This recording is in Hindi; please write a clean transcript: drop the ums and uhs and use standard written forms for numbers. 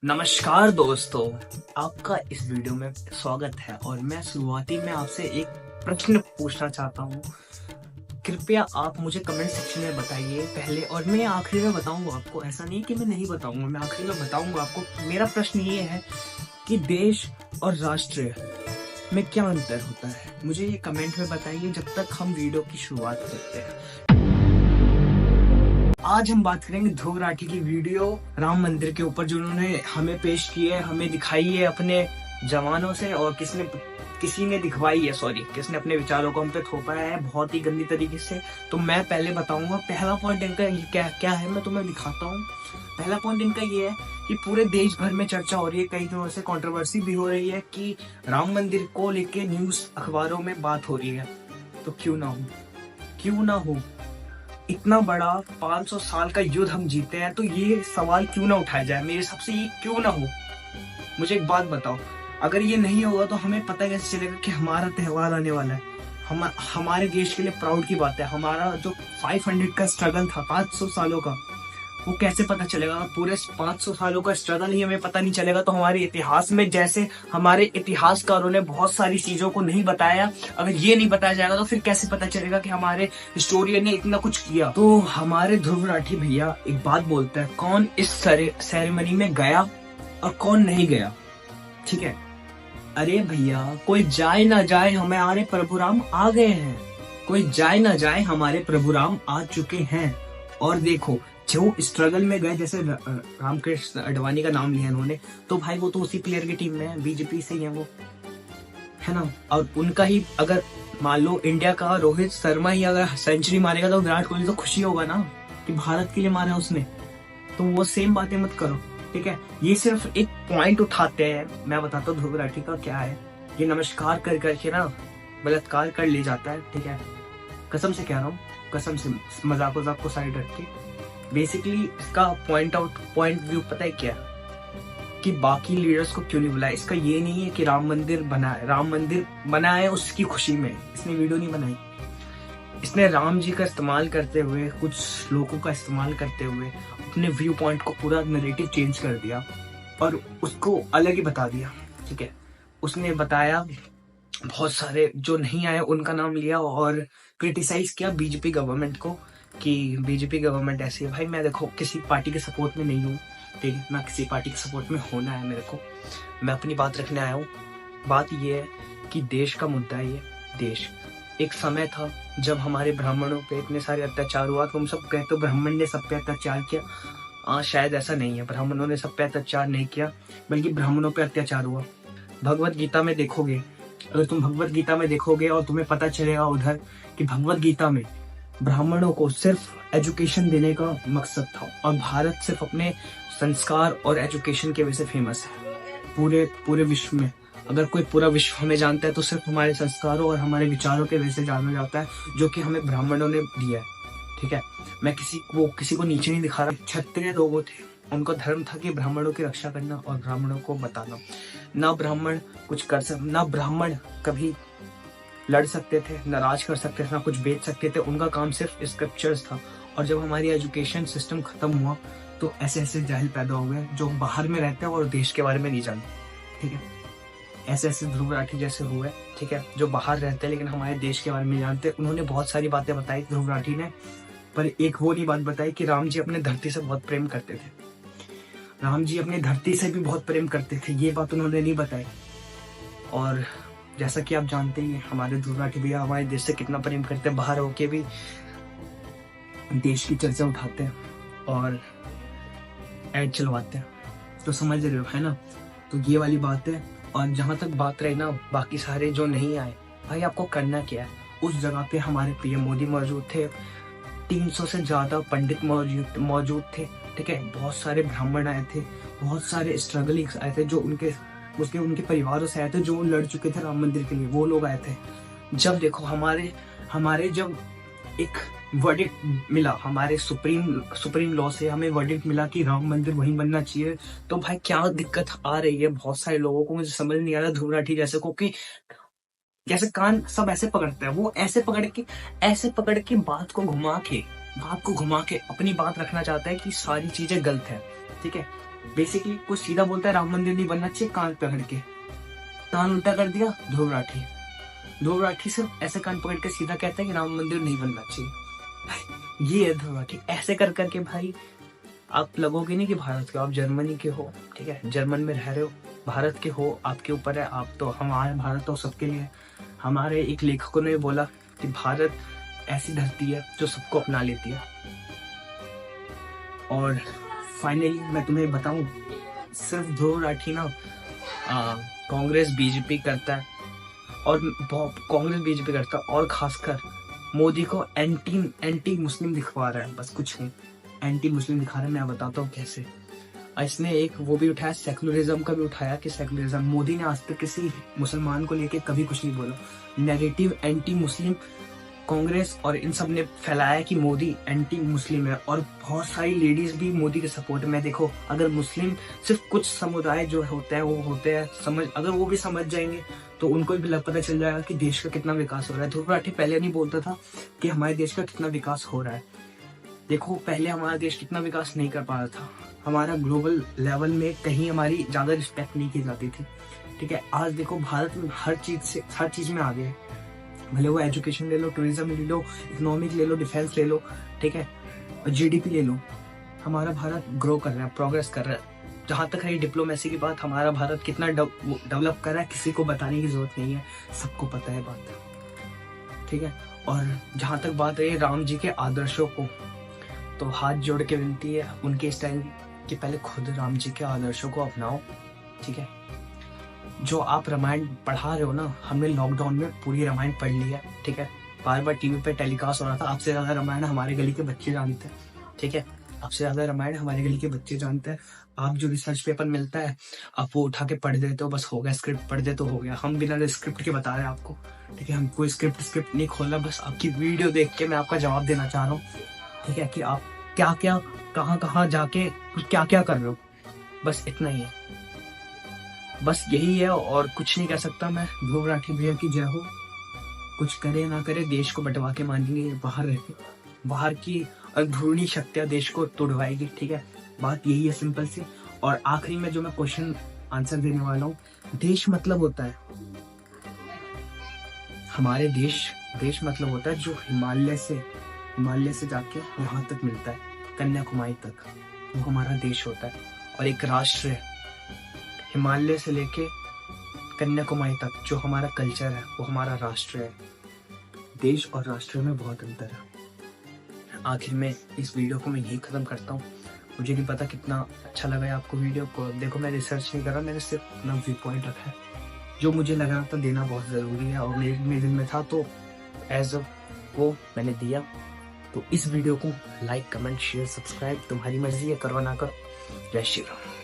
नमस्कार दोस्तों, आपका इस वीडियो में स्वागत है। और मैं शुरुआती में आपसे एक प्रश्न पूछना चाहता हूँ। कृपया आप मुझे कमेंट सेक्शन में बताइए पहले, और मैं आखिरी में बताऊंगा आपको। ऐसा नहीं कि मैं नहीं बताऊंगा, मैं आखिरी में बताऊंगा आपको। मेरा प्रश्न ये है कि देश और राष्ट्र में क्या अंतर होता है। मुझे ये कमेंट में बताइए जब तक हम वीडियो की शुरुआत करते हैं। आज हम बात करेंगे ध्रुव राठी की वीडियो राम मंदिर के ऊपर, जो उन्होंने हमें पेश की है, हमें दिखाई है अपने जवानों से, और किसी ने दिखवाई है, सॉरी, किसने अपने विचारों को हम पे थोपा है बहुत ही गंदी तरीके से। तो मैं पहले बताऊंगा पहला पॉइंट इनका क्या क्या है, मैं तुम्हें दिखाता हूँ। पहला पॉइंट इनका ये है कि पूरे देश भर में चर्चा हो रही है, कई दिनों से कंट्रोवर्सी भी हो रही है कि राम मंदिर को लेके न्यूज अखबारों में बात हो रही है। तो क्यों ना हो इतना बड़ा 500 साल का युद्ध हम जीते हैं, तो ये सवाल क्यों ना उठाया जाए। मेरे हिसाब से ये क्यों ना हो। मुझे एक बात बताओ, अगर ये नहीं होगा तो हमें पता कैसे चलेगा कि हमारा त्योहार आने वाला है। हमारे देश के लिए प्राउड की बात है। हमारा जो 500 का स्ट्रगल था, 500 सालों का, वो कैसे पता चलेगा। पूरे 500 सालों का स्ट्रगल ही हमें पता नहीं चलेगा तो हमारे इतिहास में, जैसे हमारे इतिहासकारों ने बहुत सारी चीजों को नहीं बताया, अगर ये नहीं बताया जाएगा तो फिर कैसे पता चलेगा कि हमारे हिस्टोरियन ने इतना कुछ किया। तो हमारे ध्रुव राठी भैया एक बात बोलते हैं, कौन इस सेरेमनी में गया और कौन नहीं गया। ठीक है, अरे भैया, कोई जाए ना जाए, हमारे प्रभु राम आ गए हैं। कोई जाए ना जाए, हमारे प्रभु राम आ चुके हैं। और देखो, जो स्ट्रगल में गए, जैसे रामकृष्ण अडवाणी का नाम लिया इन्होंने, तो भाई वो तो उसी प्लेयर की टीम में है, बीजेपी से ही है वो, है ना। और उनका ही, अगर मान लो इंडिया का रोहित शर्मा ही अगर सेंचुरी मारेगा तो विराट कोहली तो खुशी होगा ना कि भारत के लिए मारा उसने। तो वो सेम बातें मत करो, ठीक है। ये सिर्फ एक पॉइंट उठाते हैं। मैं बताता हूँ ध्रुव राठी का क्या है। ये नमस्कार कर करके ना बलात्कार कर ले जाता है, ठीक है। कसम से कह रहा हूँ, कसम से, मजाक को साइड रख के। बेसिकली इसका पॉइंट व्यू पता है क्या, कि बाकी लीडर्स को क्यों नहीं बुलाया। इसका ये नहीं है कि राम मंदिर बनाए उसकी खुशी में इसने वीडियो नहीं बनाई। इसने राम जी का इस्तेमाल करते हुए, कुछ लोगों का इस्तेमाल करते हुए अपने व्यू पॉइंट को, पूरा नैरेटिव चेंज कर दिया और उसको अलग ही बता दिया, ठीक है। उसने बताया, बहुत सारे जो नहीं आए उनका नाम लिया और क्रिटिसाइज किया बीजेपी गवर्नमेंट को कि बीजेपी गवर्नमेंट ऐसी है। भाई मैं देखो किसी पार्टी के सपोर्ट में नहीं हूँ, ठीक है। मैं किसी पार्टी के सपोर्ट में होना है मेरे को, मैं अपनी बात रखने आया हूँ। बात ये है कि देश का मुद्दा है ये। देश, एक समय था जब हमारे ब्राह्मणों पे इतने सारे अत्याचार हुआ, तो हम सब कहते हो ब्राह्मण ने सब पे अत्याचार किया। शायद ऐसा नहीं है, ब्राह्मणों ने सब पे अत्याचार नहीं किया, बल्कि ब्राह्मणों पे अत्याचार हुआ। भगवत गीता में देखोगे, अगर तुम भगवत गीता में देखोगे और तुम्हें पता चलेगा उधर कि भगवत गीता में ब्राह्मणों को सिर्फ एजुकेशन देने का मकसद था, और भारत सिर्फ अपने संस्कार और एजुकेशन की वजह से फेमस है पूरे विश्व में। अगर कोई पूरा विश्व हमें जानता है तो सिर्फ हमारे संस्कारों और हमारे विचारों के वजह से जाना जाता है, जो कि हमें ब्राह्मणों ने दिया है, ठीक है। मैं किसी को नीचे नहीं दिखा रहा। क्षत्रिय लोगों थे, उनका धर्म था कि ब्राह्मणों की रक्षा करना और ब्राह्मणों को बताना। ना ब्राह्मण कुछ ना ब्राह्मण कभी लड़ सकते थे, ना राज कर सकते थे, ना कुछ बेच सकते थे। उनका काम सिर्फ स्क्रिप्चर्स था। और जब हमारी एजुकेशन सिस्टम खत्म हुआ तो ऐसे ऐसे जाहिल पैदा हो गए जो बाहर में रहते हैं और देश के बारे में नहीं जानते, ठीक है। ऐसे ऐसे ध्रुव राठी जैसे हुए, ठीक है, जो बाहर रहते हैं लेकिन हमारे देश के बारे में नहीं जानते। उन्होंने बहुत सारी बातें बताई ध्रुव राठी ने, पर एक वो नहीं बात बताई कि राम जी अपने धरती से बहुत प्रेम करते थे। राम जी अपनी धरती से भी बहुत प्रेम करते थे, ये बात उन्होंने नहीं बताई। और जैसा कि आप जानते ही, हमारे ध्रुव राठी भैया हमारे देश से कितना प्रेम करते हैं, बाहर होके भी देश की चर्चा उठाते हैं और ऐड चलवाते हैं। तो समझ रहे हो, है ना। तो ये वाली बात है। और जहां तक बात रही ना बाकी सारे जो नहीं आए, भाई आपको करना क्या है। उस जगह पे हमारे पीएम मोदी मौजूद थे, 300 से ज्यादा पंडित मौजूद थे, ठीक है। बहुत सारे ब्राह्मण आए थे, बहुत सारे स्ट्रगलिंग्स आए थे, जो उनके परिवारों से आए थे, जो लड़ चुके थे राम मंदिर के लिए, वो लोग आए थे। जब देखो हमारे जब एक वर्डिक्ट मिला, हमारे सुप्रीम लॉ से हमें वर्डिक्ट मिला कि राम मंदिर वहीं बनना चाहिए, तो भाई क्या दिक्कत आ रही है बहुत सारे लोगों को। मुझे समझ नहीं आ रहा ध्रुव राठी जैसे को, कि जैसे कान सब ऐसे पकड़ते हैं, वो ऐसे पकड़ के बात को घुमा के अपनी बात रखना चाहता है कि सारी चीजें गलत है, ठीक है। बेसिकली कुछ सीधा बोलता है राम मंदिर नहीं बनना चाहिए, कान पकड़ के कान उल्टा कर दिया ध्रुव राठी। ध्रुव राठी सिर्फ ऐसे कान पकड़ के सीधा कहता है कि राम मंदिर नहीं बनना चाहिए। ये है ध्रुव राठी। ऐसे कर करके भाई आप लगोगे नहीं कि भारत के हो, आप जर्मनी के हो, ठीक है, जर्मन में रह रहे हो, भारत के हो, आपके ऊपर है। आप तो हमारे भारत तो सबके लिए। हमारे एक लेखकों ने बोला कि भारत ऐसी धरती है जो सबको अपना लेती है। और फाइनली मैं तुम्हें बताऊं, सिर्फ ध्रुव राठी ना कांग्रेस बीजेपी करता है, और कांग्रेस बीजेपी करता है, और खासकर मोदी को एंटी मुस्लिम दिखवा रहा है, बस कुछ नहीं, एंटी मुस्लिम दिखा रहा है। मैं बताता हूँ कैसे। इसने एक वो भी उठाया, सेकुलरिज्म का भी उठाया कि सेकुलरिज्म, मोदी ने आज तक किसी मुसलमान को लेके कभी कुछ नहीं बोला। नैरेटिव एंटी मुस्लिम कांग्रेस और इन सब ने फैलाया कि मोदी एंटी मुस्लिम है, और बहुत सारी लेडीज भी मोदी के सपोर्ट में। देखो, अगर मुस्लिम सिर्फ कुछ समुदाय जो होते हैं वो होते हैं समझ, अगर वो भी समझ जाएंगे तो उनको भी पता चल जाएगा कि देश का कितना विकास हो रहा है। ध्रुव राठी पहले नहीं बोलता था कि हमारे देश का कितना विकास हो रहा है। देखो, पहले हमारा देश कितना विकास नहीं कर पा रहा था, हमारा ग्लोबल लेवल में कहीं हमारी ज्यादा रिस्पेक्ट नहीं की जाती थी, ठीक है। आज देखो भारत में हर चीज में आगे है, भले वो एजुकेशन ले लो, टूरिज्म ले लो, इकोनॉमिक ले लो, डिफेंस ले लो, ठीक है, और जीडीपी ले लो। हमारा भारत ग्रो कर रहा है, प्रोग्रेस कर रहा है। जहां तक है डिप्लोमेसी की बात, हमारा भारत कितना डेवलप कर रहा है किसी को बताने की जरूरत नहीं है, सबको पता है बात, ठीक है। और जहां तक बात रही राम जी के आदर्शों को, तो हाथ जोड़ के विनती है उनके स्टाइल कि पहले खुद राम जी के आदर्शों को अपनाओ, ठीक है। जो आप रामायण पढ़ा रहे हो ना, हमने लॉकडाउन में पूरी रामायण पढ़ ली है, ठीक है। बार बार टीवी पे टेलीकास्ट हो रहा था। आपसे ज्यादा रामायण हमारे गली के बच्चे जानते हैं, ठीक है। आपसे ज्यादा रामायण हमारे गली के बच्चे जानते हैं। आप जो रिसर्च पेपर मिलता है आप वो उठा के पढ़ देते हो, बस हो गया, स्क्रिप्ट पढ़ दे तो हो गया। हम बिना स्क्रिप्ट के बता रहे हैं आपको, ठीक है। हम कोई स्क्रिप्ट नहीं खोला, बस आपकी वीडियो देख के मैं आपका जवाब देना चाह रहा हूँ, ठीक है, कि आप क्या क्या कहाँ जाके क्या क्या कर रहे हो, बस इतना ही है, बस यही है और कुछ नहीं कह सकता मैं। ध्रुव राठी भैया की जय हो। कुछ करे ना करे देश को बंटवा के मानेंगे, बाहर रहते, बाहर की अंदरूनी शक्तियां देश को तोड़वाएगी, ठीक है। बात यही है सिंपल सी। और आखिरी में जो मैं क्वेश्चन आंसर देने वाला हूँ, देश मतलब होता है हमारे देश मतलब होता है जो हिमालय से जाके यहाँ तक मिलता है, कन्याकुमारी तक, वो हमारा देश होता है। और एक राष्ट्र है, हिमालय से लेके कन्याकुमारी तक जो हमारा कल्चर है वो हमारा राष्ट्र है। देश और राष्ट्र में बहुत अंतर है। आखिर में इस वीडियो को मैं यही खत्म करता हूँ। मुझे नहीं पता कितना अच्छा लगा है आपको वीडियो को। देखो, मैं रिसर्च नहीं कर रहा, मैंने सिर्फ अपना व्यू पॉइंट रखा है, जो मुझे लगा था देना बहुत जरूरी है और मेरे दिल में था, तो एज अ वो मैंने दिया। तो इस वीडियो को लाइक, कमेंट, शेयर, सब्सक्राइब तुम्हारी मर्जी है, करो ना करो। जय श्री राम।